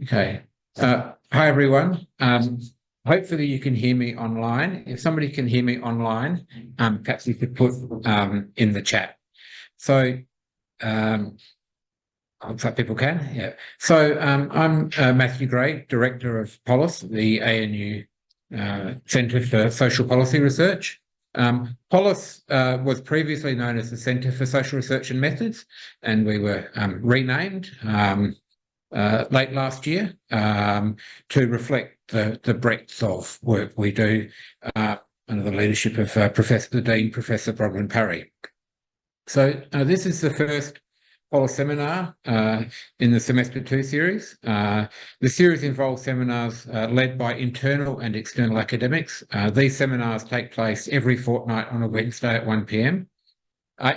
Okay. Hi, everyone. Hopefully you can hear me online. If somebody can hear me online, perhaps you could put in the chat. So looks like people can, yeah. So I'm Matthew Gray, Director of POLIS, the ANU Centre for Social Policy Research. POLIS was previously known as the Centre for Social Research and Methods, and we were renamed late last year to reflect the breadth of work we do under the leadership of the Dean, Professor Bronwyn Parry. So this is the first POLIS seminar in the Semester 2 series. The series involves seminars led by internal and external academics. These seminars take place every fortnight on a Wednesday at 1 p.m.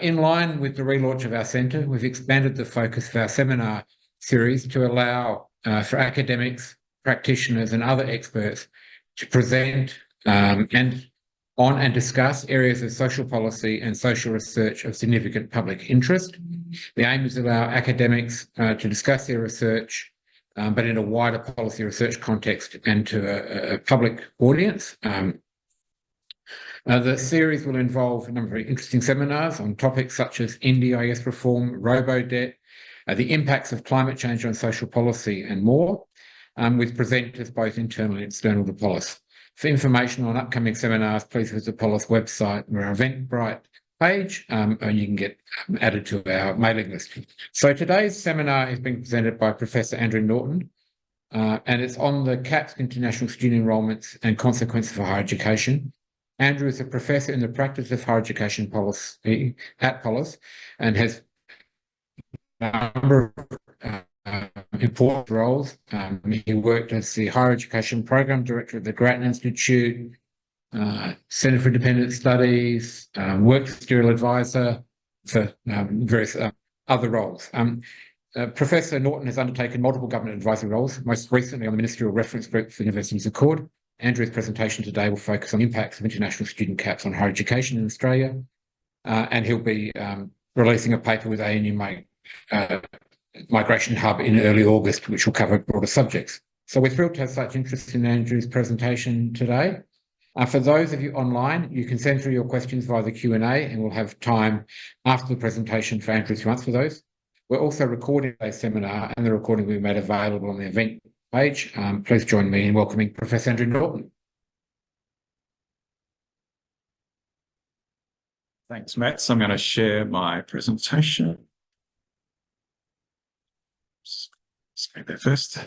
In line with the relaunch of our centre, we've expanded the focus of our seminar series to allow for academics, practitioners and other experts to present and discuss areas of social policy and social research of significant public interest. The aim is to allow academics to discuss their research, but in a wider policy research context and to a public audience. The series will involve a number of interesting seminars on topics such as NDIS reform, robo-debt, the impacts of climate change on social policy and more, with presenters both internal and external to POLIS. For information on upcoming seminars, please visit the POLIS website or our Eventbrite page, and you can get added to our mailing list. So today's seminar is being presented by Professor Andrew Norton, and it's on the CAPS international student enrolments and consequences for higher education. Andrew is a professor in the practice of higher education policy at POLIS and has a number of important roles. He worked as the Higher Education Program Director at the Grattan Institute, Centre for Independent Studies, work student advisor for various other roles. Professor Norton has undertaken multiple government advisory roles, most recently on the Ministerial Reference Group for Universities Accord. Andrew's presentation today will focus on impacts of international student caps on higher education in Australia, and he'll be releasing a paper with ANU Migration Hub in early August, which will cover broader subjects. So we're thrilled to have such interest in Andrew's presentation today. For those of you online, you can send through your questions via the Q&A, and we'll have time after the presentation for Andrew to answer those. We're also recording a seminar, and the recording will be made available on the event page. Please join me in welcoming Professor Andrew Norton. Thanks, Matt. So I'm going to share my presentation. Let's go there first.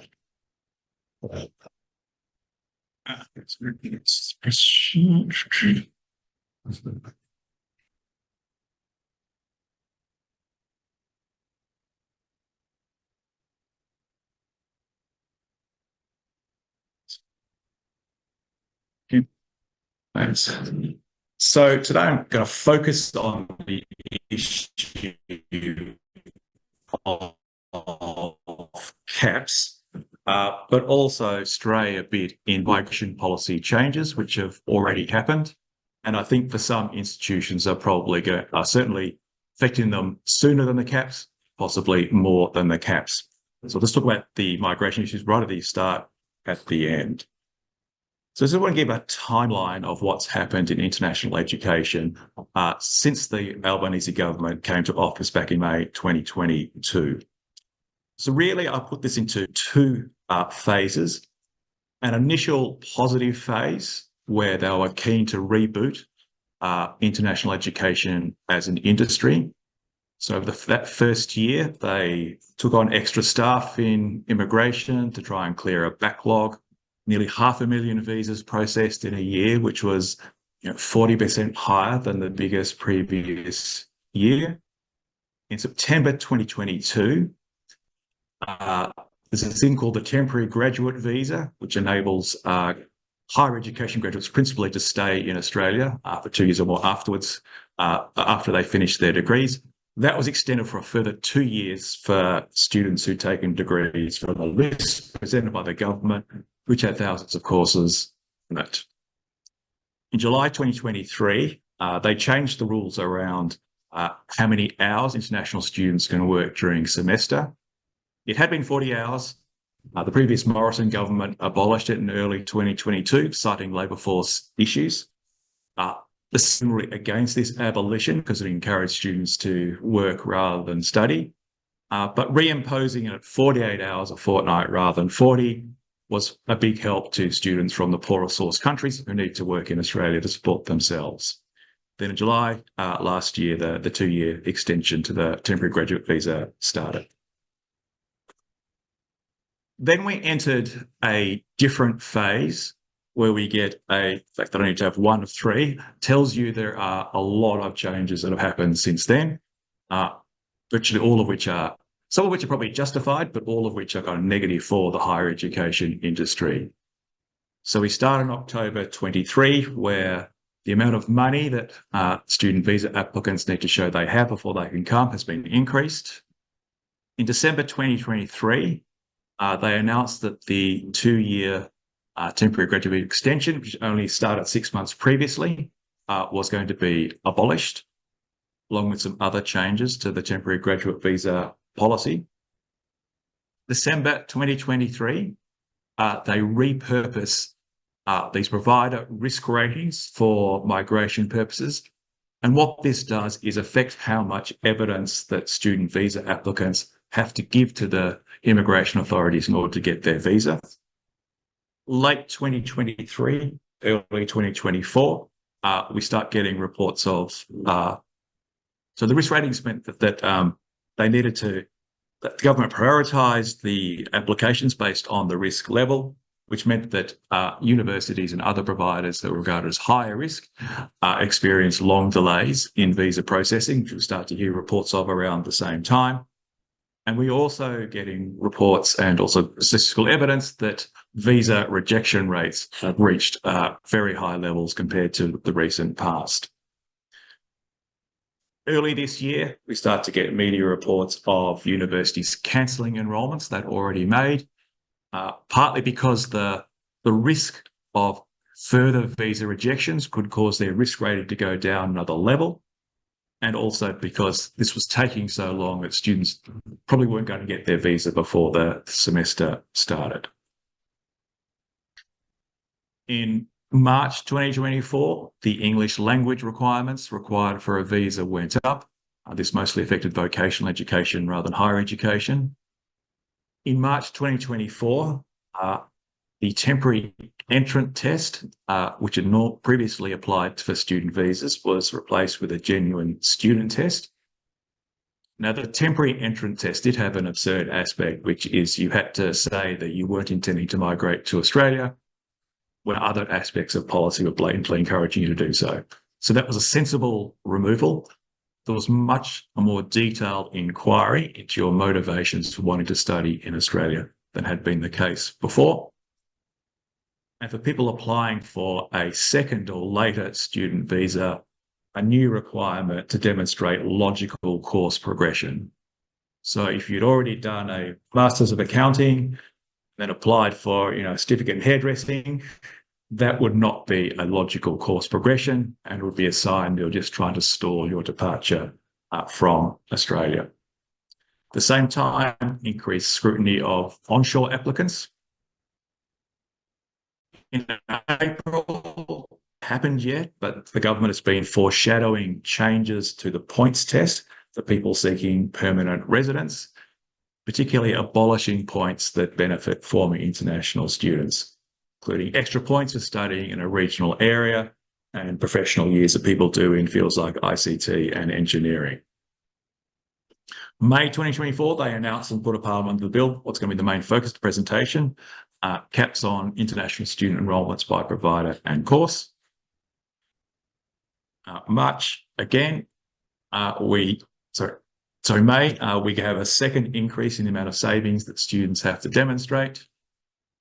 Thanks. So today I'm going to focus on the issue of caps, but also stray a bit in migration policy changes, which have already happened. And I think for some institutions are certainly affecting them sooner than the caps, possibly more than the caps. So let's talk about the migration issues right at the start, at the end. So I just want to give a timeline of what's happened in international education since the Albanese government came to office back in May 2022. So really, I put this into two phases. An initial positive phase where they were keen to reboot international education as an industry. So that first year, they took on extra staff in immigration to try and clear a backlog. Nearly 500,000 visas processed in a year, which was 40% higher than the biggest previous year. In September 2022, there's a thing called the temporary graduate visa, which enables higher education graduates principally to stay in Australia for 2 years or more afterwards, after they finish their degrees. That was extended for a further 2 years for students who'd taken degrees from a list presented by the government, which had thousands of courses in it. In July 2023, they changed the rules around how many hours international students can work during a semester. It had been 40 hours. The previous Morrison government abolished it in early 2022, citing labour force issues. The Assembly against this abolition because it encouraged students to work rather than study. But reimposing it at 48 hours a fortnight rather than 40 was a big help to students from the poorer source countries who need to work in Australia to support themselves. Then in July last year, the 2-year extension to the temporary graduate visa started. Then we entered a different phase where we get in fact, I don't need to have one of three, tells you there are a lot of changes that have happened since then, virtually all of which are, some of which are probably justified, but all of which are kind of negative for the higher education industry. So we start in October 23, where the amount of money that student visa applicants need to show they have before they can come has been increased. In December 2023, they announced that the 2-year temporary graduate extension, which only started 6 months previously, was going to be abolished, along with some other changes to the temporary graduate visa policy. December 2023, they repurpose these provider risk ratings for migration purposes. And what this does is affect how much evidence that student visa applicants have to give to the immigration authorities in order to get their visa. Late 2023, early 2024, we start getting reports of, so the risk ratings meant that they needed to, that the government prioritised the applications based on the risk level, which meant that universities and other providers that were regarded as higher risk experienced long delays in visa processing, which we start to hear reports of around the same time. And we're also getting reports and also statistical evidence that visa rejection rates have reached very high levels compared to the recent past. Early this year, we start to get media reports of universities cancelling enrolments they'd already made, partly because the risk of further visa rejections could cause their risk rating to go down another level, and also because this was taking so long that students probably weren't going to get their visa before the semester started. In March 2024, the English language requirements required for a visa went up. This mostly affected vocational education rather than higher education. In March 2024, the temporary entrant test, which had not previously applied for student visas, was replaced with a genuine student test. Now, the temporary entrant test did have an absurd aspect, which is you had to say that you weren't intending to migrate to Australia, when other aspects of policy were blatantly encouraging you to do so. So that was a sensible removal. There was much a more detailed inquiry into your motivations for wanting to study in Australia than had been the case before. And for people applying for a second or later student visa, a new requirement to demonstrate logical course progression. So if you'd already done a Masters of Accounting, then applied for, a certificate in hairdressing, that would not be a logical course progression and would be a sign you're just trying to stall your departure from Australia. At the same time, increased scrutiny of onshore applicants. In April, happened yet, but the government has been foreshadowing changes to the points test for people seeking permanent residence, particularly abolishing points that benefit former international students, including extra points for studying in a regional area and professional years that people do in fields like ICT and engineering. May 2024, they announced and put a parliament the bill, what's going to be the main focus of the presentation, caps on international student enrolments by provider and course. March, again, May, we have a second increase in the amount of savings that students have to demonstrate.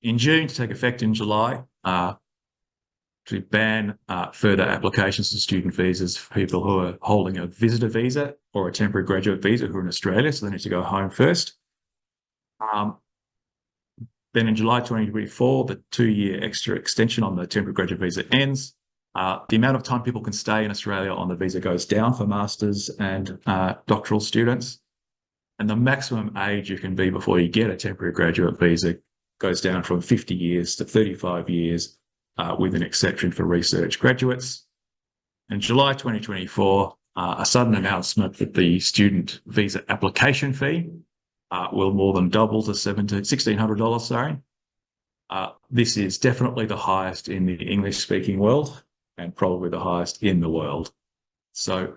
In June, to take effect in July, to ban further applications to student visas for people who are holding a visitor visa or a temporary graduate visa who are in Australia, so they need to go home first. Then in July 2024, the 2-year extra extension on the temporary graduate visa ends. The amount of time people can stay in Australia on the visa goes down for masters and doctoral students. And the maximum age you can be before you get a temporary graduate visa goes down from 50 years to 35 years, with an exception for research graduates. In July 2024, a sudden announcement that the student visa application fee will more than double to $1,600, sorry. This is definitely the highest in the English-speaking world and probably the highest in the world. So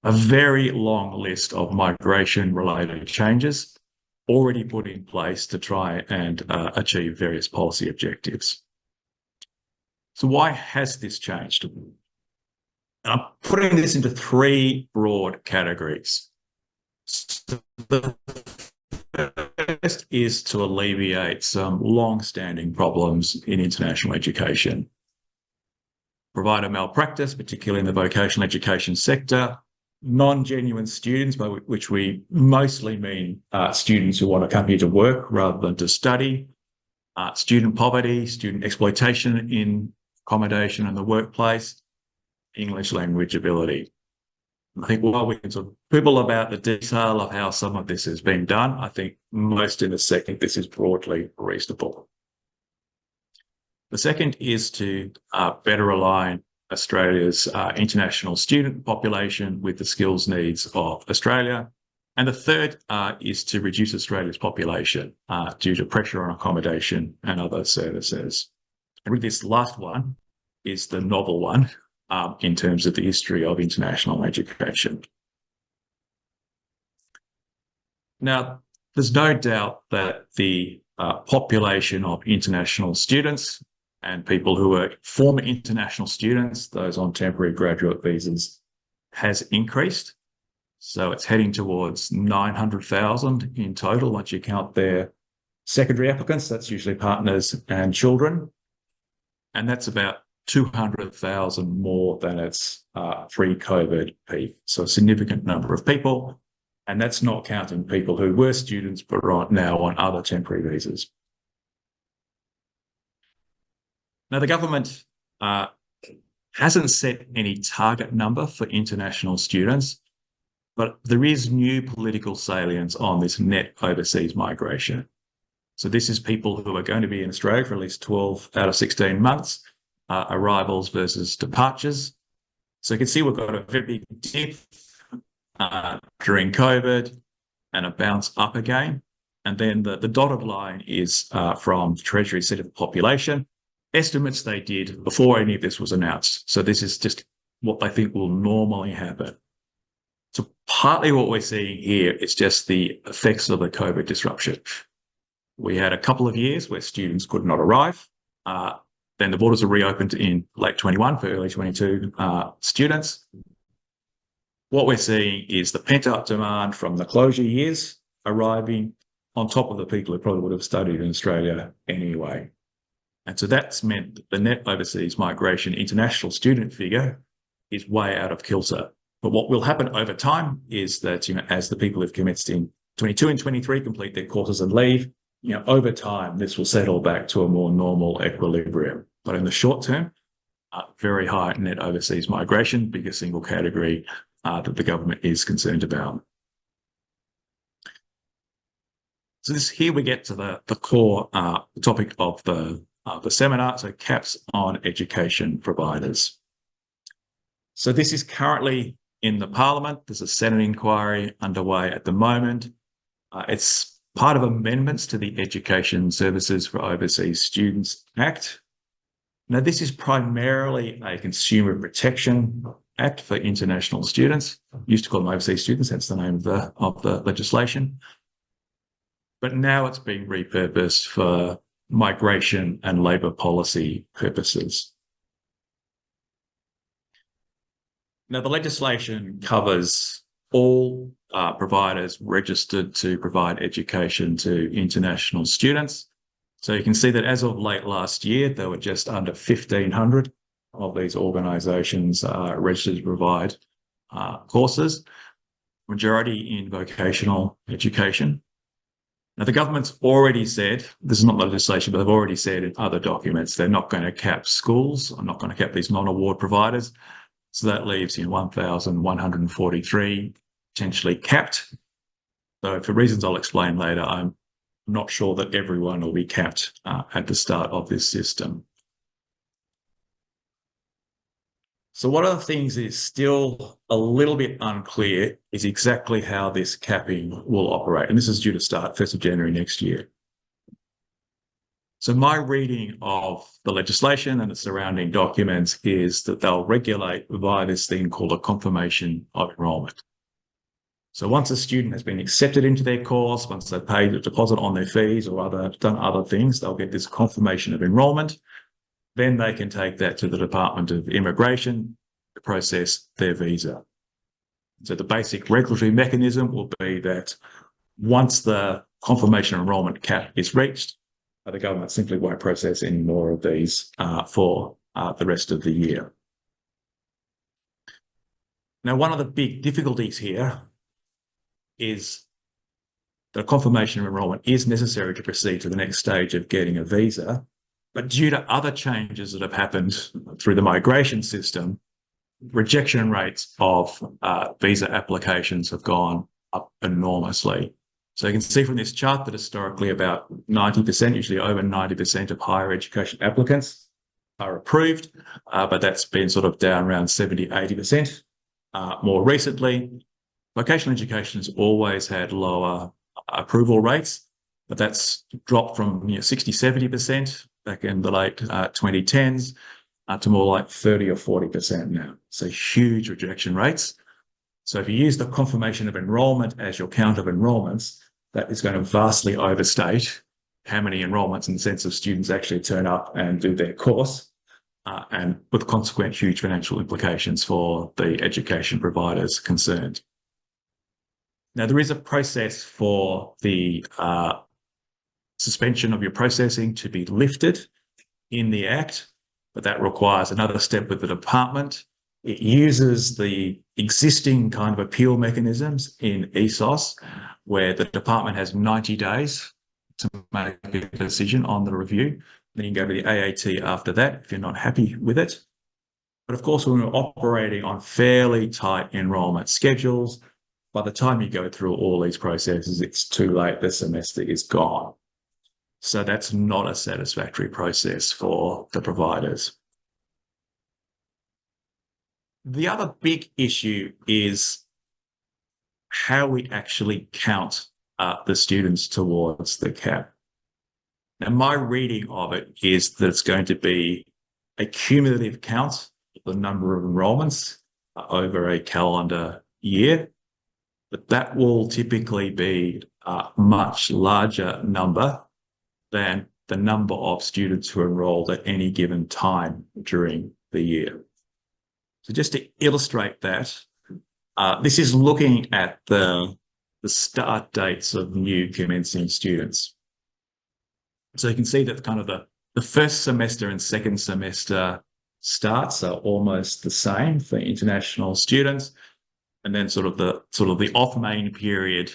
a very long list of migration-related changes already put in place to try and achieve various policy objectives. So why has this changed? And I'm putting this into three broad categories. So the first is to alleviate some long-standing problems in international education. Provider malpractice, particularly in the vocational education sector, non-genuine students, by which we mostly mean students who want to come here to work rather than to study, student poverty, student exploitation in accommodation and the workplace, English language ability. I think while we can sort of quibble about the detail of how some of this has been done, I think most in the second, this is broadly reasonable. The second is to better align Australia's international student population with the skills needs of Australia. And the third is to reduce Australia's population due to pressure on accommodation and other services. And really this last one is the novel one in terms of the history of international education. Now, there's no doubt that the population of international students and people who are former international students, those on temporary graduate visas, has increased. So it's heading towards 900,000 in total once you count their secondary applicants. That's usually partners and children. And that's about 200,000 more than its pre-COVID peak. So a significant number of people. And that's not counting people who were students but are now on other temporary visas. Now, the government hasn't set any target number for international students, but there is new political salience on this net overseas migration. So this is people who are going to be in Australia for at least 12 out of 16 months, arrivals versus departures. So you can see we've got a very big dip during COVID and a bounce up again. And then the dotted line is from the Treasury Centre for Population, estimates they did before any of this was announced. So this is just what they think will normally happen. So partly what we're seeing here is just the effects of the COVID disruption. We had a couple of years where students could not arrive. Then the borders were reopened in late 21 for early 22 students. What we're seeing is the pent-up demand from the closure years arriving on top of the people who probably would have studied in Australia anyway. And so that's meant that the net overseas migration international student figure is way out of kilter. But what will happen over time is that, as the people who've commenced in 22 and 23 complete their courses and leave, over time, this will settle back to a more normal equilibrium. But in the short term, very high net overseas migration, biggest single category that the government is concerned about. So here we get to the core topic of the seminar, so caps on education providers. So this is currently in the Parliament. There's a Senate inquiry underway at the moment. It's part of amendments to the Education Services for Overseas Students Act. Now, this is primarily a consumer protection act for international students. Used to call them overseas students, that's the name of the legislation. But now it's being repurposed for migration and labour policy purposes. Now, the legislation covers all providers registered to provide education to international students. So you can see that as of late last year, there were just under 1,500 of these organisations registered to provide courses, majority in vocational education. Now, the government's already said, this is not legislation, but they've already said in other documents, they're not going to cap schools, or not going to cap these non-award providers. So that leaves 1,143 potentially capped. So for reasons I'll explain later, I'm I'm not sure that everyone will be capped at the start of this system. So one of the things that is still a little bit unclear is exactly how this capping will operate. And this is due to start 1st of January next year. So my reading of the legislation and the surrounding documents is that they'll regulate via this thing called a confirmation of enrolment. So once a student has been accepted into their course, once they've paid a deposit on their fees or done other things, they'll get this confirmation of enrolment. Then they can take that to the Department of Immigration to process their visa. So the basic regulatory mechanism will be that once the confirmation of enrolment cap is reached, the government simply won't process any more of these for the rest of the year. Now, one of the big difficulties here is that confirmation of enrolment is necessary to proceed to the next stage of getting a visa, but due to other changes that have happened through the migration system, rejection rates of visa applications have gone up enormously. So you can see from this chart that historically about 90%, usually over 90% of higher education applicants are approved, but that's been sort of down around 70, 80%. More recently, vocational education has always had lower approval rates, but that's dropped from 60, 70% back in the late 2010s to more like 30 or 40% now. So huge rejection rates. So if you use the confirmation of enrolment as your count of enrolments, that is going to vastly overstate how many enrolments in the sense of students actually turn up and do their course, and with consequent huge financial implications for the education providers concerned. Now, there is a process for the suspension of your processing to be lifted in the Act, but that requires another step with the department. It uses the existing kind of appeal mechanisms in ESOS, where the department has 90 days to make a decision on the review. Then you can go to the AAT after that if you're not happy with it. But of course, when we're operating on fairly tight enrolment schedules, by the time you go through all these processes, it's too late. The semester is gone. So that's not a satisfactory process for the providers. The other big issue is how we actually count the students towards the cap. Now, my reading of it is that it's going to be a cumulative count of the number of enrolments over a calendar year, but that will typically be a much larger number than the number of students who are enrolled at any given time during the year. So just to illustrate that, this is looking at the start dates of new commencing students. So you can see that kind of the first semester and second semester starts are almost the same for international students. And then sort of the off-main period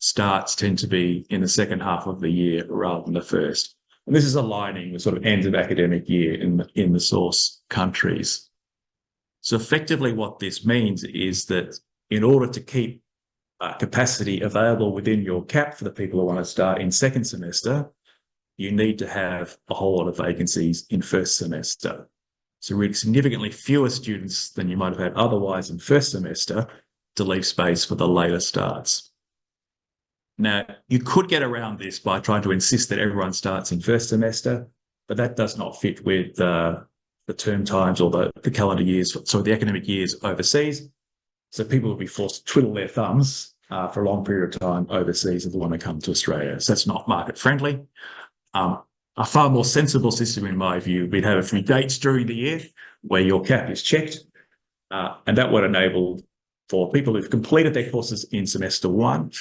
starts tend to be in the second half of the year rather than the first. And this is aligning with sort of end of academic year in the source countries. So effectively what this means is that in order to keep capacity available within your cap for the people who want to start in second semester, you need to have a whole lot of vacancies in first semester. So really significantly fewer students than you might have had otherwise in first semester to leave space for the later starts. Now, you could get around this by trying to insist that everyone starts in first semester, but that does not fit with the term times or the calendar years, so the academic years overseas. So people will be forced to twiddle their thumbs for a long period of time overseas if they want to come to Australia. So that's not market friendly. A far more sensible system, in my view, we'd have a few dates during the year where your cap is checked, and that would enable for people who've completed their courses in semester one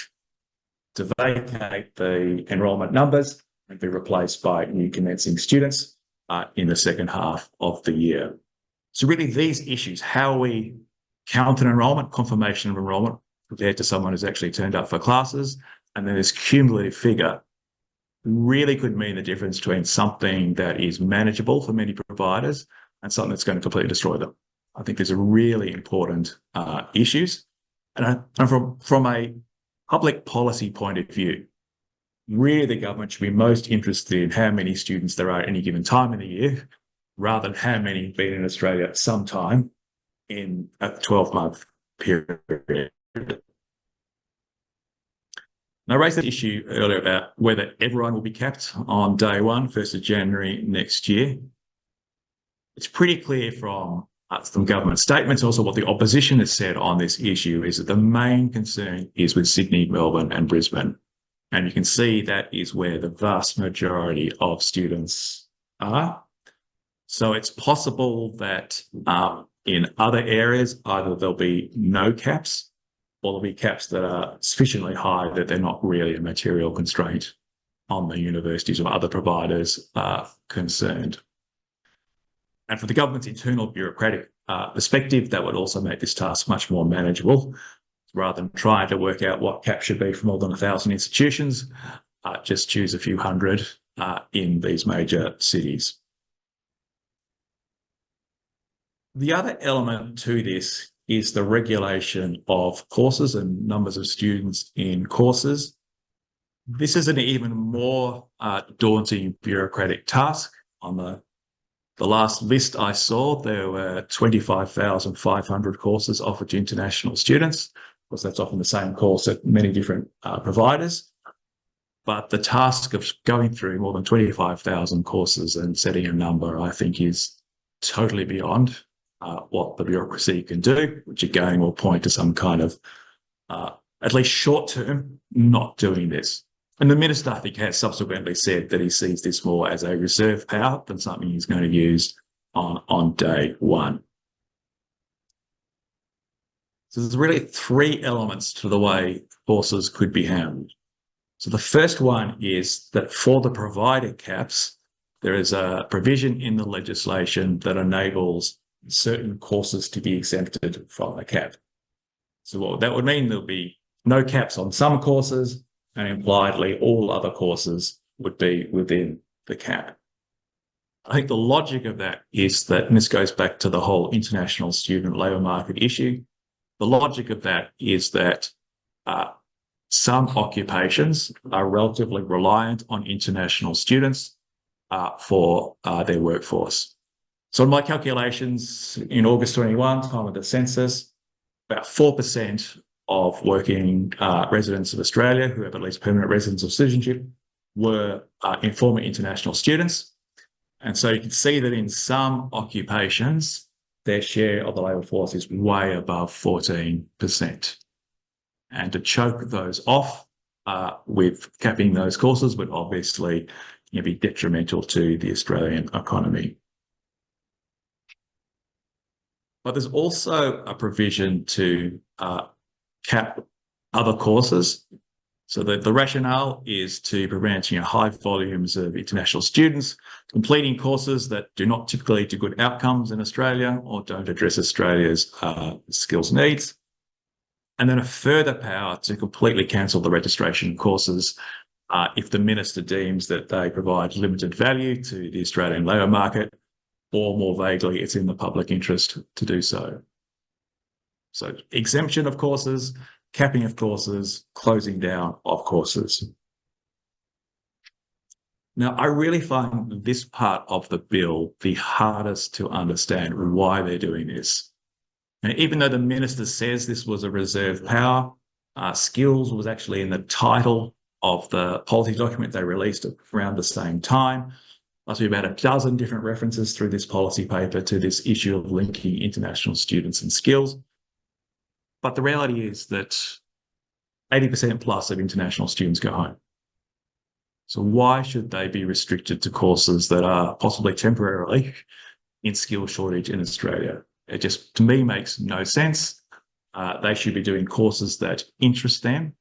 to vacate the enrolment numbers and be replaced by new commencing students in the second half of the year. So really these issues, how we count an enrolment, confirmation of enrolment compared to someone who's actually turned up for classes, and then this cumulative figure really could mean the difference between something that is manageable for many providers and something that's going to completely destroy them. I think these are really important issues. And from a public policy point of view, really the government should be most interested in how many students there are at any given time in the year, rather than how many have been in Australia sometime in a 12-month period. And I raised that issue earlier about whether everyone will be capped on day one, 1st of January next year. It's pretty clear from some government statements, also what the opposition has said on this issue, is that the main concern is with Sydney, Melbourne and Brisbane. And you can see that is where the vast majority of students are. So it's possible that in other areas, either there'll be no caps or there'll be caps that are sufficiently high that they're not really a material constraint on the universities or other providers concerned. And for the government's internal bureaucratic perspective, that would also make this task much more manageable. Rather than trying to work out what cap should be for more than 1,000 institutions, just choose a few hundred in these major cities. The other element to this is the regulation of courses and numbers of students in courses. This is an even more daunting bureaucratic task. On the last list I saw, there were 25,500 courses offered to international students. Of course, that's often the same course at many different providers. But the task of going through more than 25,000 courses and setting a number, I think, is totally beyond what the bureaucracy can do, which again will point to some kind of, at least short-term, not doing this. And the minister, I think, has subsequently said that he sees this more as a reserve power than something he's going to use on day one. So there's really three elements to the way courses could be handled. So the first one is that for the provider caps, there is a provision in the legislation that enables certain courses to be exempted from the cap. So what that would mean, there'll be no caps on some courses, and impliedly all other courses would be within the cap. I think the logic of that is that, and this goes back to the whole international student labour market issue, the logic of that is that some occupations are relatively reliant on international students for their workforce. So in my calculations, in August 21, time of the census, about 4% of working residents of Australia who have at least permanent residence or citizenship were former international students. And so you can see that in some occupations, their share of the labour force is way above 14%. And to choke those off with capping those courses would obviously be detrimental to the Australian economy. But there's also a provision to cap other courses. So the rationale is to prevent high volumes of international students completing courses that do not typically lead to good outcomes in Australia or don't address Australia's skills needs. And then a further power to completely cancel the registration courses if the minister deems that they provide limited value to the Australian labour market, or more vaguely, it's in the public interest to do so. So exemption of courses, capping of courses, closing down of courses. Now, I really find this part of the bill the hardest to understand why they're doing this. And even though the minister says this was a reserve power, skills was actually in the title of the policy document they released around the same time. Must be about a dozen different references through this policy paper to this issue of linking international students and skills. But the reality is that 80% plus of international students go home. So why should they be restricted to courses that are possibly temporarily in skill shortage in Australia? It just, to me, makes no sense. They should be doing courses that interest them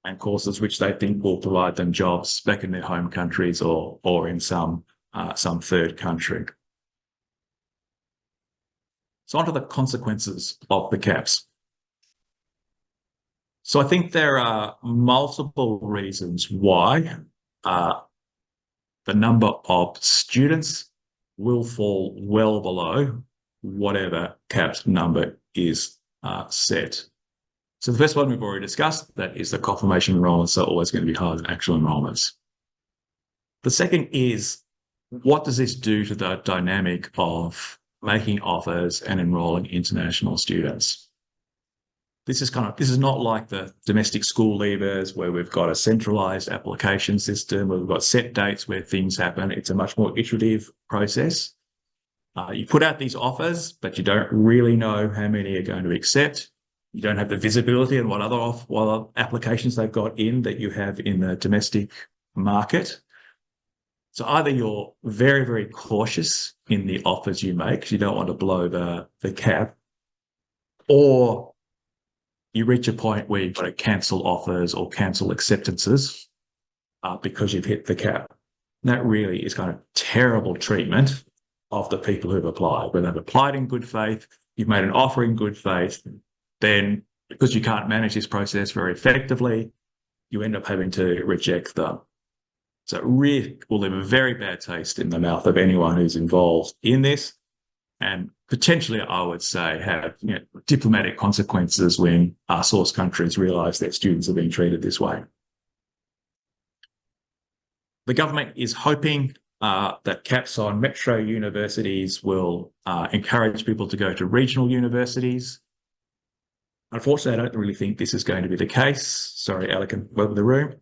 and courses which they think will provide them jobs back in their home countries or in some third country. So on to the consequences of the caps. So I think there are multiple reasons why the number of students will fall well below whatever capped number is set. So the first one we've already discussed, that is the confirmation enrolments are always going to be higher than actual enrolments. The second is, what does this do to the dynamic of making offers and enrolling international students? This is not like the domestic school leavers where we've got a centralized application system, where we've got set dates where things happen. It's a much more iterative process. You put out these offers, but you don't really know how many are going to accept. You don't have the visibility on what other applications they've got in that you have in the domestic market. So either you're very, very cautious in the offers you make because you don't want to blow the cap, or you reach a point where you've got to cancel offers or cancel acceptances because you've hit the cap. And that really is kind of terrible treatment of the people who've applied. When they've applied in good faith, you've made an offer in good faith, then because you can't manage this process very effectively, you end up having to reject them. So it really will leave a very bad taste in the mouth of anyone who's involved in this, and potentially, I would say, have diplomatic consequences when our source countries realise that students are being treated this way. The government is hoping that caps on metro universities will encourage people to go to regional universities. Unfortunately, I don't really think this is going to be the case. Sorry, Alec, welcome to the room.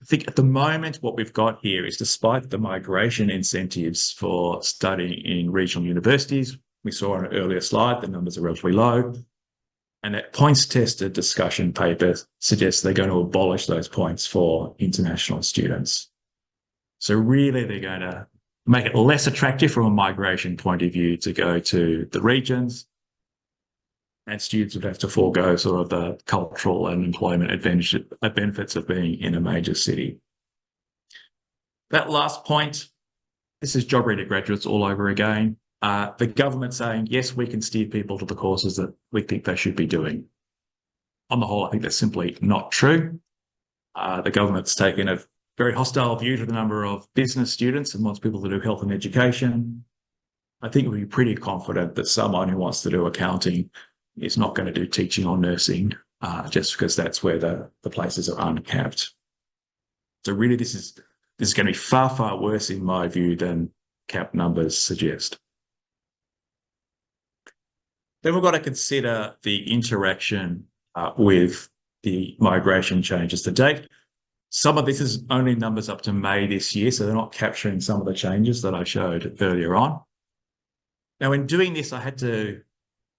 I think at the moment, what we've got here is, despite the migration incentives for studying in regional universities, we saw on an earlier slide, the numbers are relatively low. And that points-tested discussion paper suggests they're going to abolish those points for international students. So really, they're going to make it less attractive from a migration point of view to go to the regions. And students would have to forego sort of the cultural and employment benefits of being in a major city. That last point, this is job-ready graduates all over again. The government saying, yes, we can steer people to the courses that we think they should be doing. On the whole, I think that's simply not true. The government's taken a very hostile view to the number of business students and wants people to do health and education. I think we'd be pretty confident that someone who wants to do accounting is not going to do teaching or nursing just because that's where the places are uncapped. So really, this is going to be far, far worse in my view than cap numbers suggest. Then we've got to consider the interaction with the migration changes to date. Some of this is only numbers up to May this year, so they're not capturing some of the changes that I showed earlier on. Now, in doing this, I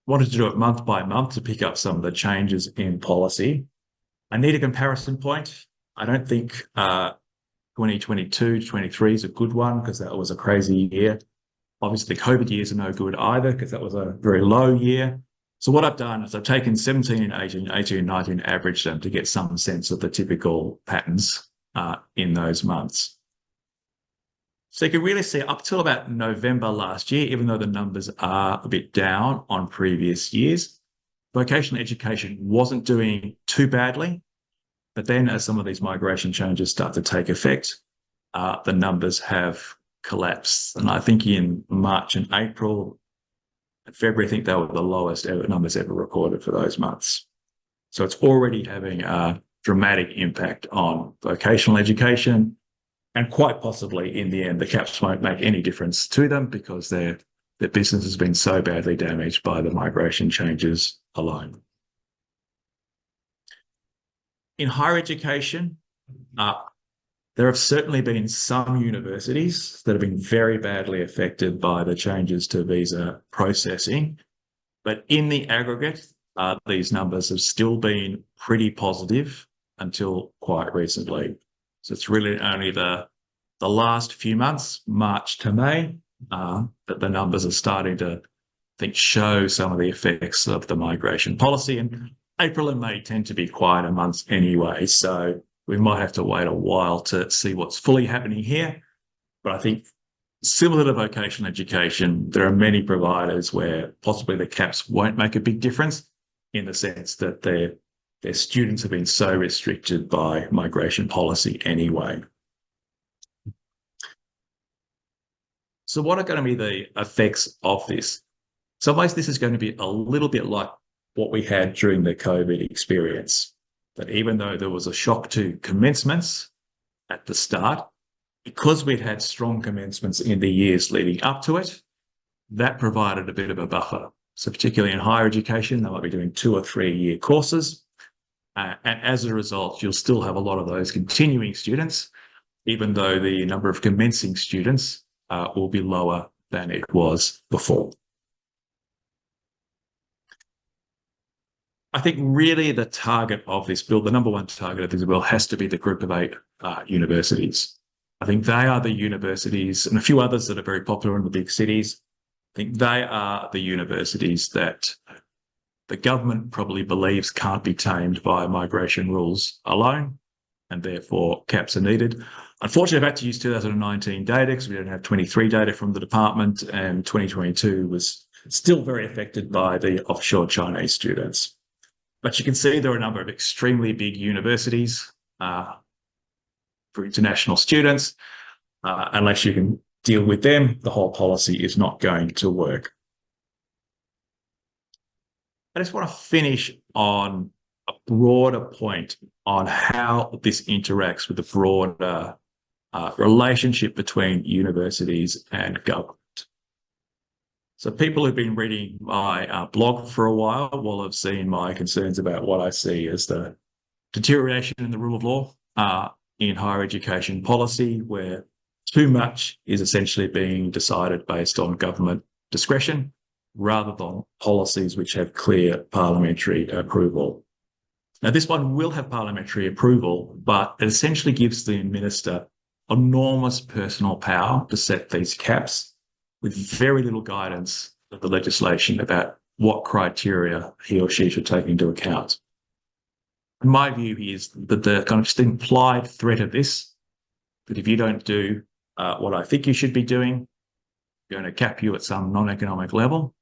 wanted to do it month by month to pick up some of the changes in policy. I need a comparison point. I don't think 2022 to 23 is a good one because that was a crazy year. Obviously, the COVID years are no good either because that was a very low year. So what I've done is I've taken 17 and 18, 18 and 19, averaged them to get some sense of the typical patterns in those months. So you can really see up till about November last year, even though the numbers are a bit down on previous years, vocational education wasn't doing too badly. But then as some of these migration changes start to take effect, the numbers have collapsed. And I think in March and April and February, I think they were the lowest numbers ever recorded for those months. So it's already having a dramatic impact on vocational education. And quite possibly, in the end, the caps won't make any difference to them because their business has been so badly damaged by the migration changes alone. In higher education, there have certainly been some universities that have been very badly affected by the changes to visa processing. But in the aggregate, these numbers have still been pretty positive until quite recently. So it's really only the last few months, March to May, that the numbers are starting to, I think, show some of the effects of the migration policy. And April and May tend to be quieter months anyway, so we might have to wait a while to see what's fully happening here. But I think similar to vocational education, there are many providers where possibly the caps won't make a big difference in the sense that their students have been so restricted by migration policy anyway. So what are going to be the effects of this? So most this is going to be a little bit like what we had during the COVID experience. That even though there was a shock to commencements at the start, because we'd had strong commencements in the years leading up to it, that provided a bit of a buffer. So particularly in higher education, they might be doing 2 or 3 year courses. And as a result, you'll still have a lot of those continuing students, even though the number of commencing students will be lower than it was before. I think really the target of this bill, the number one target of this bill, has to be the group of 8 universities. I think they are the universities, and a few others that are very popular in the big cities. I think they are the universities that the government probably believes can't be tamed by migration rules alone, and therefore caps are needed. Unfortunately, I've had to use 2019 data because we don't have 23 data from the department, and 2022 was still very affected by the offshore Chinese students. But you can see there are a number of extremely big universities for international students. Unless you can deal with them, the whole policy is not going to work. I just want to finish on a broader point on how this interacts with the broader relationship between universities and government. So people who've been reading my blog for a while will have seen my concerns about what I see as the deterioration in the rule of law in higher education policy, where too much is essentially being decided based on government discretion rather than policies which have clear parliamentary approval. Now, this one will have parliamentary approval, but it essentially gives the minister enormous personal power to set these caps with very little guidance of the legislation about what criteria he or she should take into account. My view is that the kind of just implied threat of this, that if you don't do what I think you should be doing, I'm going to cap you at some non-economic level.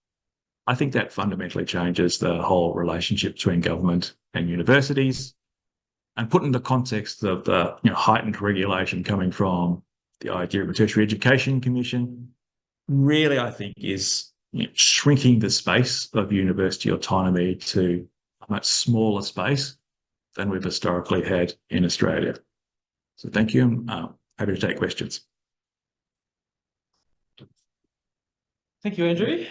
I think that fundamentally changes the whole relationship between government and universities. And put in the context of the heightened regulation coming from the idea of a Tertiary Education Commission, really, I think, is shrinking the space of university autonomy to a much smaller space than we've historically had in Australia. So thank you. I'm happy to take questions. Thank you, Andrew.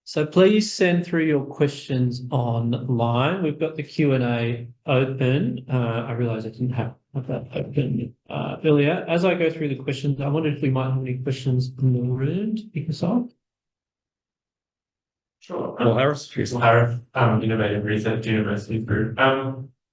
So please send through your questions online. We've got the Q&A open. I realise I didn't have that open earlier. As I go through the questions, I wondered if we might have any questions in the room to pick us off. Sure. Paul Harris. Paul Harris, Innovative Research University Group.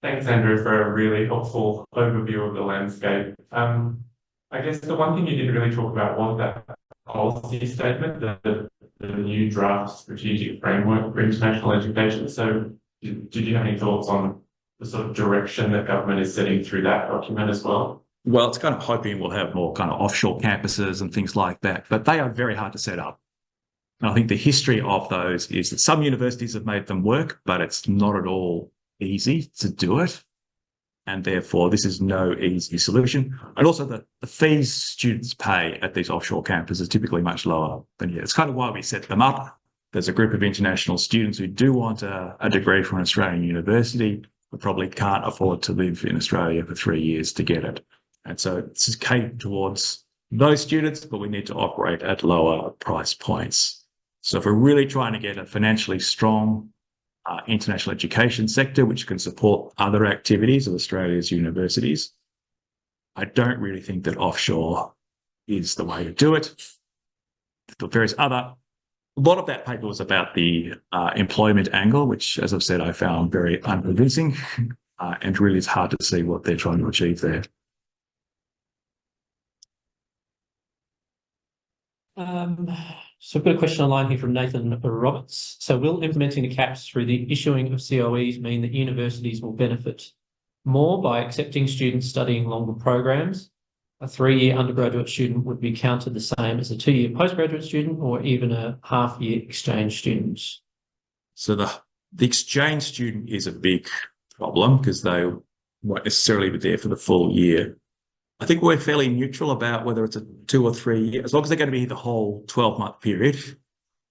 Thanks, Andrew, for a really helpful overview of the landscape. I guess the one thing you didn't really talk about was that policy statement, the new draft strategic framework for international education. So did you have any thoughts on the sort of direction that government is setting through that document as well? Well, it's kind of hoping we'll have more kind of offshore campuses and things like that, but they are very hard to set up. And I think the history of those is that some universities have made them work, but it's not at all easy to do it. And therefore, this is no easy solution. And also the fees students pay at these offshore campuses are typically much lower than here. It's kind of why we set them up. There's a group of international students who do want a degree from an Australian university, but probably can't afford to live in Australia for 3 years to get it. And so it's catered towards those students, but we need to operate at lower price points. So if we're really trying to get a financially strong international education sector, which can support other activities of Australia's universities, I don't really think that offshore is the way to do it. The various other, a lot of that paper was about the employment angle, which, as I've said, I found very unconvincing, and really it's hard to see what they're trying to achieve there. So I've got a question online here from Nathan Roberts. So will implementing the caps through the issuing of COEs mean that universities will benefit more by accepting students studying longer programs? A 3-year undergraduate student would be counted the same as a 2-year postgraduate student or even a half-year exchange student? So the exchange student is a big problem because they won't necessarily be there for the full year. I think we're fairly neutral about whether it's a 2 or 3 year, as long as they're going to be the whole 12-month period.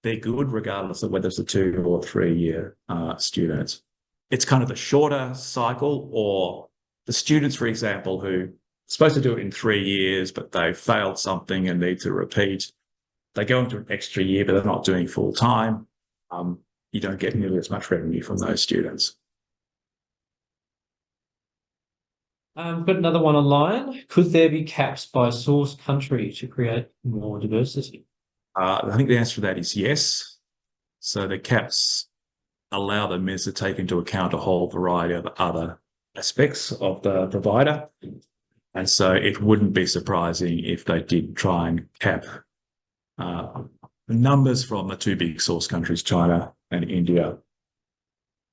they're good regardless of whether it's a 2 or 3 year student. It's kind of the shorter cycle, or the students, for example, who are supposed to do it in 3 years, but they failed something and need to repeat. They go into an extra year, but they're not doing full time. You don't get nearly as much revenue from those students. Got another one online. Could there be caps by source country to create more diversity? I think the answer to that is yes. So the caps allow the minister to take into account a whole variety of other aspects of the provider. And so it wouldn't be surprising if they did try and cap numbers from the 2 big source countries, China and India.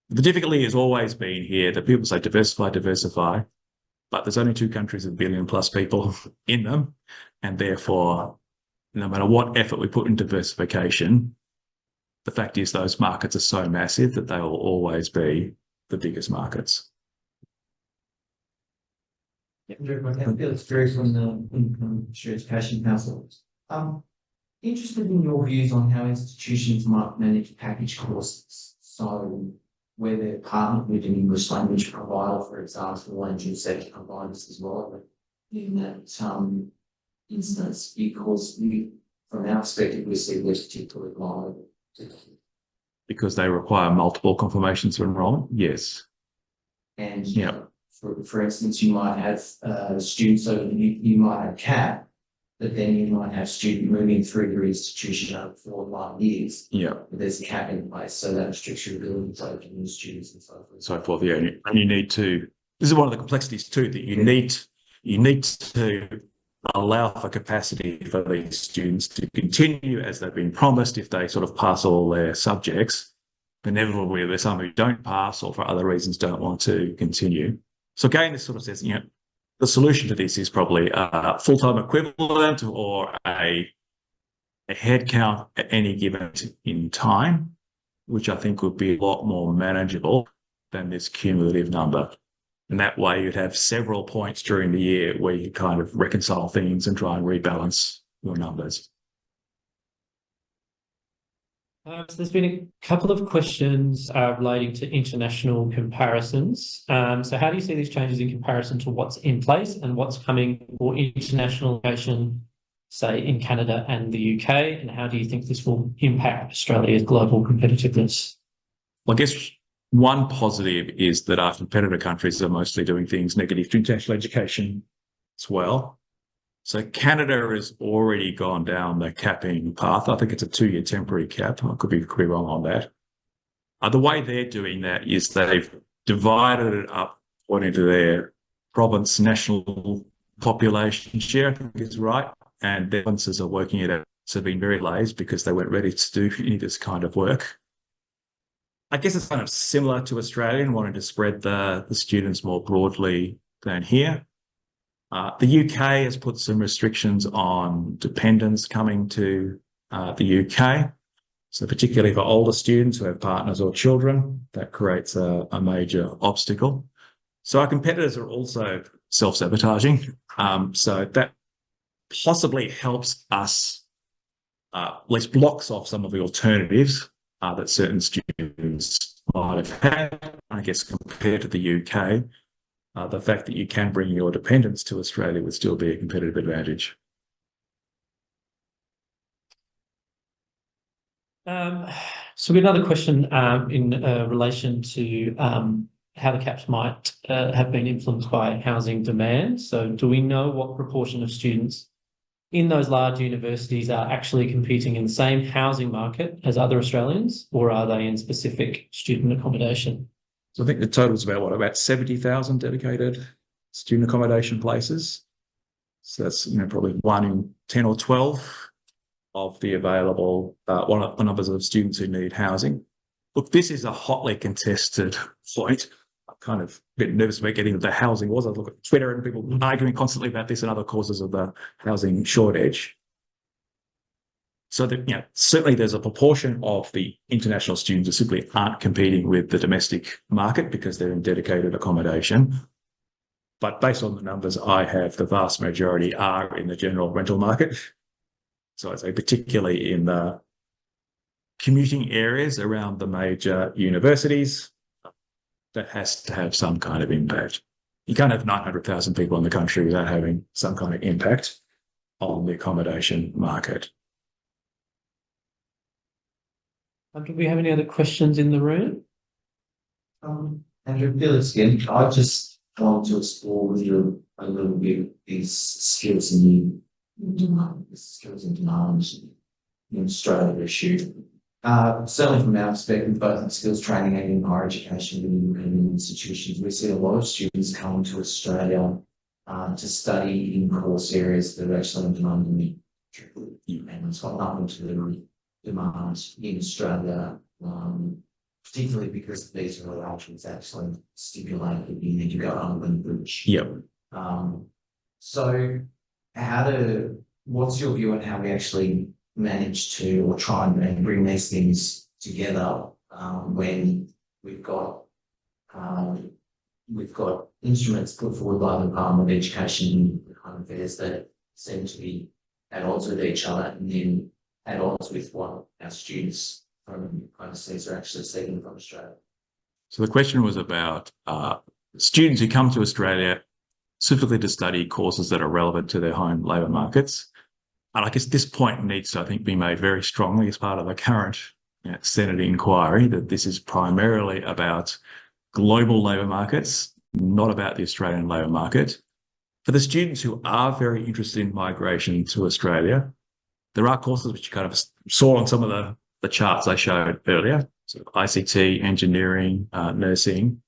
The difficulty has always been here that people say diversify, diversify, but there's only 2 countries with 1 billion plus people in them. And therefore, no matter what effort we put in diversification, the fact is those markets are so massive that they will always be the biggest markets. Felix Drew from the Australian Education Council. Interested in your views on how institutions might manage package courses. So where they're partnered with an English language provider, for example, and you said providers as well. In that instance, because from our perspective, we see this particularly live. Because they require multiple confirmations of enrolment? Yes. And yeah. For instance, you might have students, so you might have CAP, but then you might have student moving through your institution over 4 or 5 years. Yeah. But there's a cap in place, so that restricts your ability to open new students and so forth. So forth, yeah. And you need to, this is one of the complexities too, that you need to allow for capacity for these students to continue as they've been promised. If they sort of pass all their subjects, inevitably there's some who don't pass or for other reasons don't want to continue. So again, this sort of says, the solution to this is probably a full-time equivalent or a head count at any given in time, which I think would be a lot more manageable than this cumulative number. And that way you'd have several points during the year where you kind of reconcile things and try and rebalance your numbers. So there's been a couple of questions relating to international comparisons. So how do you see these changes in comparison to what's in place and what's coming for internationalisation, say, in Canada and the UK? And how do you think this will impact Australia's global competitiveness? Well, I guess one positive is that our competitor countries are mostly doing things negative to international education as well. So Canada has already gone down the capping path. I think it's a 2-year temporary cap. I could be wrong on that. The way they're doing that is they've divided it up according to their province national population share, I think is right. And their provinces are working it out. So been very lazy because they weren't ready to do any of this kind of work. I guess it's kind of similar to Australia and wanting to spread the students more broadly than here. The UK has put some restrictions on dependents coming to the UK. So particularly for older students who have partners or children, that creates a major obstacle. So our competitors are also self-sabotaging. So that possibly helps us, at least blocks off some of the alternatives that certain students might have had, I guess, compared to the UK. The fact that you can bring your dependents to Australia would still be a competitive advantage. So we have another question in relation to how the caps might have been influenced by housing demand. So do we know what proportion of students in those large universities are actually competing in the same housing market as other Australians, or are they in specific student accommodation? So I think the total is about 70,000 dedicated student accommodation places. So that's probably 1 in 10 or 12 of the available one of the numbers of students who need housing. Look, this is a hotly contested point. I'm kind of a bit nervous about getting into the housing wars. I look at Twitter and people arguing constantly about this and other causes of the housing shortage. So that, certainly there's a proportion of the international students who simply aren't competing with the domestic market because they're in dedicated accommodation. But based on the numbers I have, the vast majority are in the general rental market. So I'd say particularly in the commuting areas around the major universities, that has to have some kind of impact. You can't have 900,000 people in the country without having some kind of impact on the accommodation market. Do we have any other questions in the room? Andrew, Felix again. I just want to explore with you a little bit these skills in demand in Australia issue. Certainly from our perspective, both in skills training and in higher education and institutions, we see a lot of students coming to Australia to study in course areas that are actually in demand in the country. And it's got nothing to do with demand in Australia, particularly because the visa arrangements actually stipulate that you need to go under the bridge. Yep. So what's your view on how we actually manage to or try and bring these things together when we've got instruments put forward by the Department of Education and Home Affairs that seem to be at odds with each other, and then at odds with what our students from overseas are actually seeking from Australia. So the question was about students who come to Australia specifically to study courses that are relevant to their home labour markets. And I guess this point needs to, I think, be made very strongly as part of the current Senate inquiry, that this is primarily about global labour markets, not about the Australian labour market. For the students who are very interested in migration to Australia, there are courses which you kind of saw on some of the charts I showed earlier, so ICT, engineering, nursing,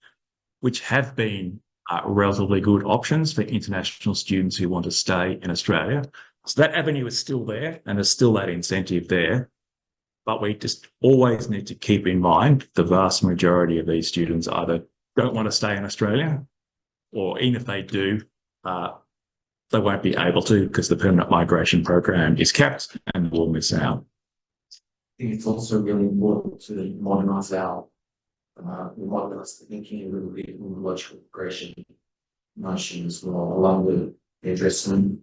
which have been relatively good options for international students who want to stay in Australia. So that avenue is still there, and there's still that incentive there. But we just always need to keep in mind the vast majority of these students either don't want to stay in Australia, or even if they do, they won't be able to because the permanent migration program is capped and will miss out. I think it's also really important to modernise the thinking a little bit in the logical progression notion as well, along with the addressment.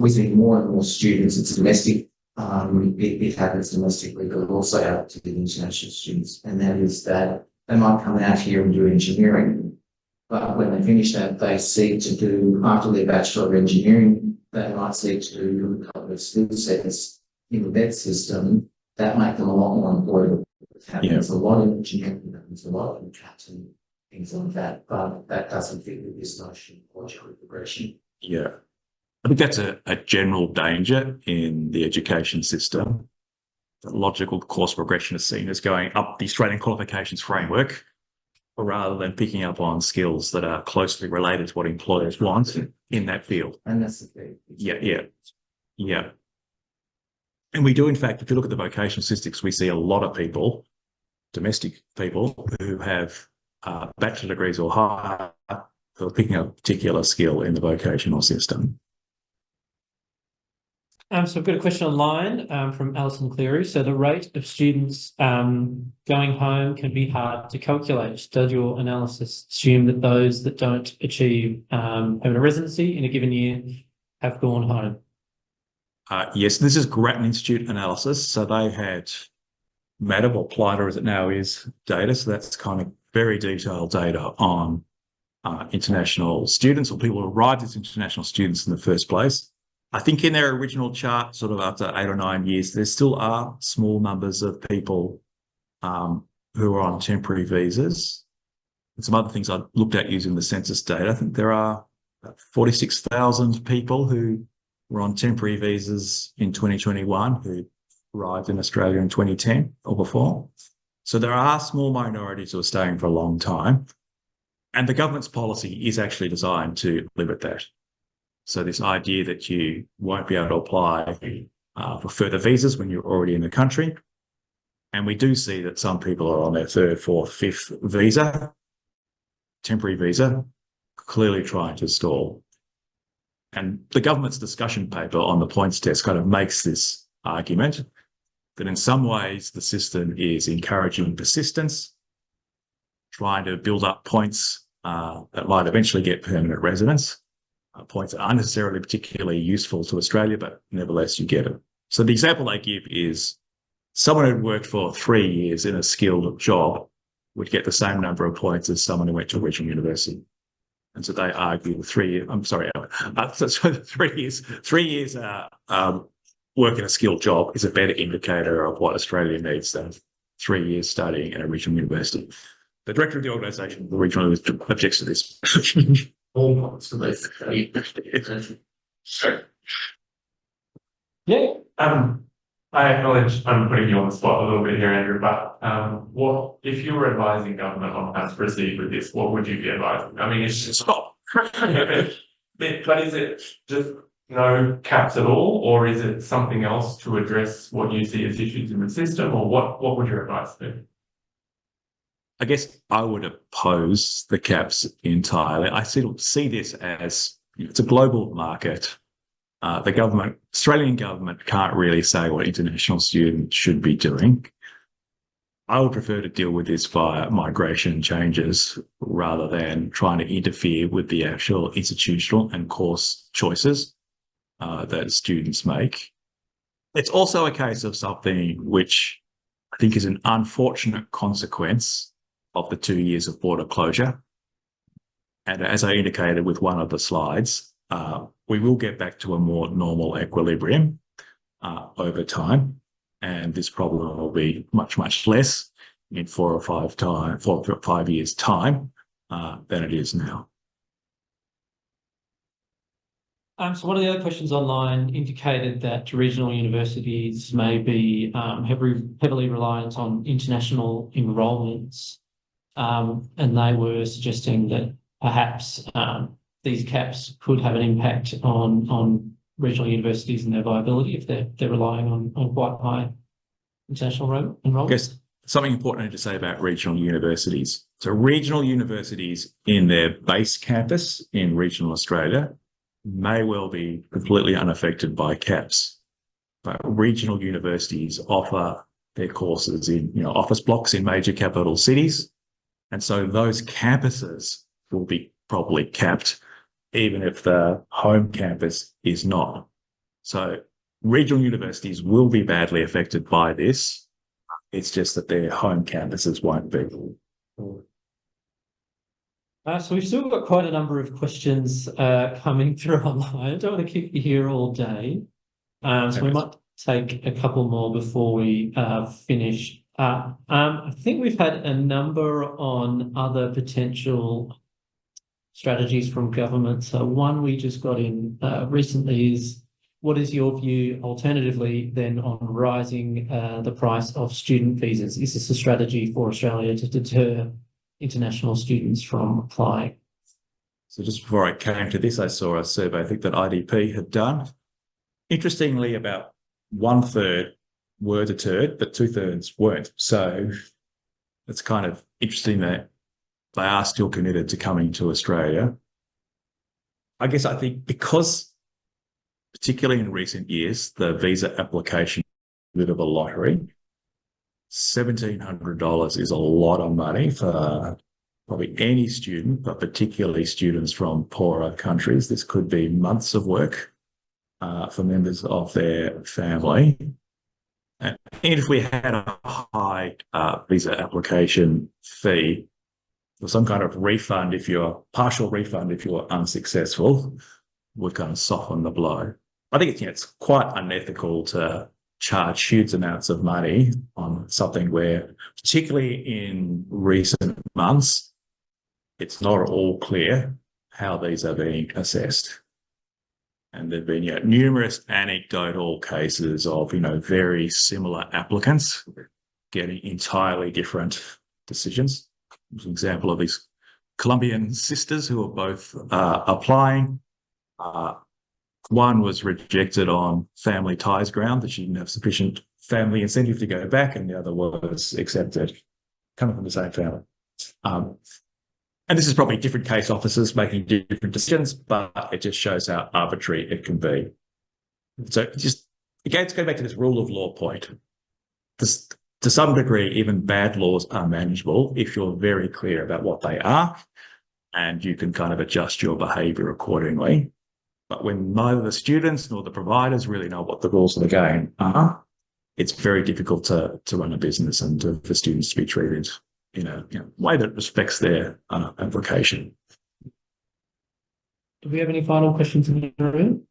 We see more and more students, it's domestic, it happens domestically, but also out to the international students, and that is that they might come out here and do engineering, but when they finish that, they seek to do, after their Bachelor of Engineering, they might seek to do a couple of skill sets in the vet system that make them a lot more employable. There's a lot of engineering, there's a lot of accounting, things like that, but that doesn't fit with this notion of logical progression. Yeah. I think that's a general danger in the education system. The logical course progression is seen as going up the Australian qualifications framework rather than picking up on skills that are closely related to what employers want in that field. And that's the thing. Yeah. And we do, in fact, if you look at the vocational statistics, we see a lot of people, domestic people, who have bachelor degrees or higher, who are picking up a particular skill in the vocational system. So I've got a question online from Alison Cleary. So the rate of students going home can be hard to calculate. Does your analysis assume that those that don't achieve permanent residency in a given year have gone home? Yes, this is Grattan Institute analysis. So they had MADA, or PLIDA as it now is, data. So that's kind of very detailed data on international students, or people who arrived as international students in the first place. I think in their original chart, sort of after 8 or 9 years, there still are small numbers of people who are on temporary visas. And some other things I looked at using the census data. I think there are 46,000 people who were on temporary visas in 2021 who arrived in Australia in 2010 or before. So there are small minorities who are staying for a long time. And the government's policy is actually designed to limit that. So this idea that you won't be able to apply for further visas when you're already in the country. And we do see that some people are on their 3rd, 4th, 5th visa, temporary visa, clearly trying to stall. And the government's discussion paper on the points test kind of makes this argument that in some ways the system is encouraging persistence, trying to build up points that might eventually get permanent residence. Points that aren't necessarily particularly useful to Australia, but nevertheless you get it. So the example they give is someone who worked for 3 years in a skilled job would get the same number of points as someone who went to a regional university. And so they argue 3 years, I'm sorry, so 3 years work in a skilled job is a better indicator of what Australia needs than 3 years studying at a regional university. The director of the organisation, the regional, objects to this. All points for this. Yeah. I acknowledge I'm putting you on the spot a little bit here, Andrew, but what if you were advising government on how to proceed with this, what would you be advising? I mean, it's just stop. But is it just no caps at all, or is it something else to address what you see as issues in the system, or what would your advice be? I guess I would oppose the caps entirely. I see this as it's a global market. The government, Australian government, can't really say what international students should be doing. I would prefer to deal with this via migration changes rather than trying to interfere with the actual institutional and course choices that students make. It's also a case of something which I think is an unfortunate consequence of the 2 years of border closure. And as I indicated with one of the slides, we will get back to a more normal equilibrium over time. And this problem will be much, much less in 4 or 5 years' time than it is now. So one of the other questions online indicated that regional universities may be heavily reliant on international enrolments, and they were suggesting that perhaps these caps could have an impact on regional universities and their viability if they're relying on quite high international enrolment. Yes, something important to say about regional universities. So regional universities in their base campus in regional Australia may well be completely unaffected by caps, but regional universities offer their courses in office blocks in major capital cities, and so those campuses will be probably capped even if the home campus is not. So regional universities will be badly affected by this. It's just that their home campuses won't be. So we've still got quite a number of questions coming through online. I don't want to keep you here all day. So we might take a couple more before we finish up. I think we've had a number on other potential strategies from government. So one we just got in recently is, what is your view alternatively then on rising the price of student visas? Is this a strategy for Australia to deter international students from applying? So just before I came to this, I saw a survey, I think that IDP had done. Interestingly, about 1/3 were deterred, but 2/3 weren't. So it's kind of interesting that they are still committed to coming to Australia. I guess I think because, particularly in recent years, the visa application is a bit of a lottery. $1,700 is a lot of money for probably any student, but particularly students from poorer countries. This could be months of work for members of their family. And if we had a high visa application fee, or some kind of refund, partial refund if you're unsuccessful, would kind of soften the blow. I think it's quite unethical to charge huge amounts of money on something where, particularly in recent months, it's not at all clear how these are being assessed. And there've been numerous anecdotal cases of very similar applicants getting entirely different decisions. There's an example of these Colombian sisters who are both applying. One was rejected on family ties ground, that she didn't have sufficient family incentive to go back, and the other was accepted, coming from the same family. And this is probably different case officers making different decisions, but it just shows how arbitrary it can be. So just, again, let's go back to this rule of law point. To some degree, even bad laws are manageable if you're very clear about what they are, and you can kind of adjust your behaviour accordingly. But when neither the students nor the providers really know what the rules of the game are, it's very difficult to run a business and for students to be treated in a way that respects their application. Do we have any final questions in the room?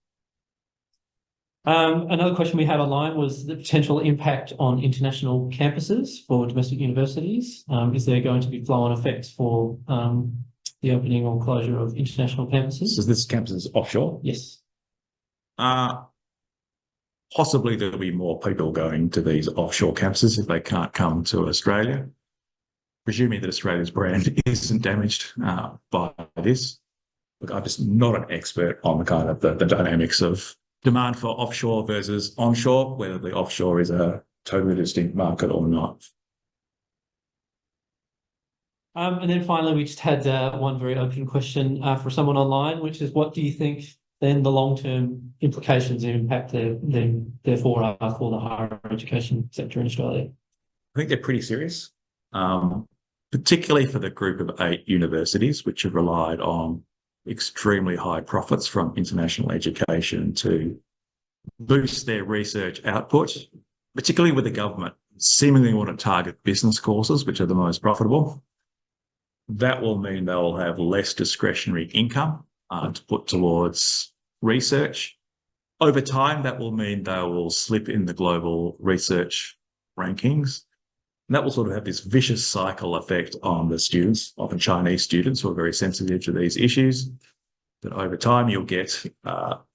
Another question we had online was the potential impact on international campuses for domestic universities. Is there going to be flow-on effects for the opening or closure of international campuses? So this campus is offshore? Yes. Possibly there'll be more people going to these offshore campuses if they can't come to Australia, presuming that Australia's brand isn't damaged by this. Look, I'm just not an expert on the kind of the dynamics of demand for offshore versus onshore, whether the offshore is a totally distinct market or not. And then finally, we just had one very open question for someone online, which is, what do you think then the long-term implications and impact therefore are for the higher education sector in Australia? I think they're pretty serious, particularly for the group of 8 universities which have relied on extremely high profits from international education to boost their research output, particularly with the government seemingly want to target business courses, which are the most profitable. That will mean they'll have less discretionary income to put towards research. Over time, that will mean they will slip in the global research rankings. And that will sort of have this vicious cycle effect on the students, often Chinese students who are very sensitive to these issues. That over time, you'll get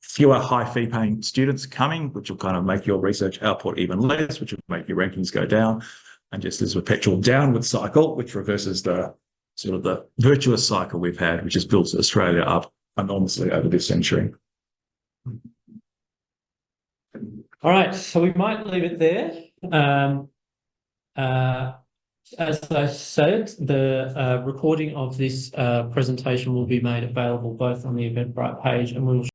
fewer high fee paying students coming, which will kind of make your research output even less, which will make your rankings go down. And just this perpetual downward cycle, which reverses the sort of the virtuous cycle we've had, which has built Australia up enormously over this century. All right, so we might leave it there. As I said, the recording of this presentation will be made available both on the Eventbrite page, and we will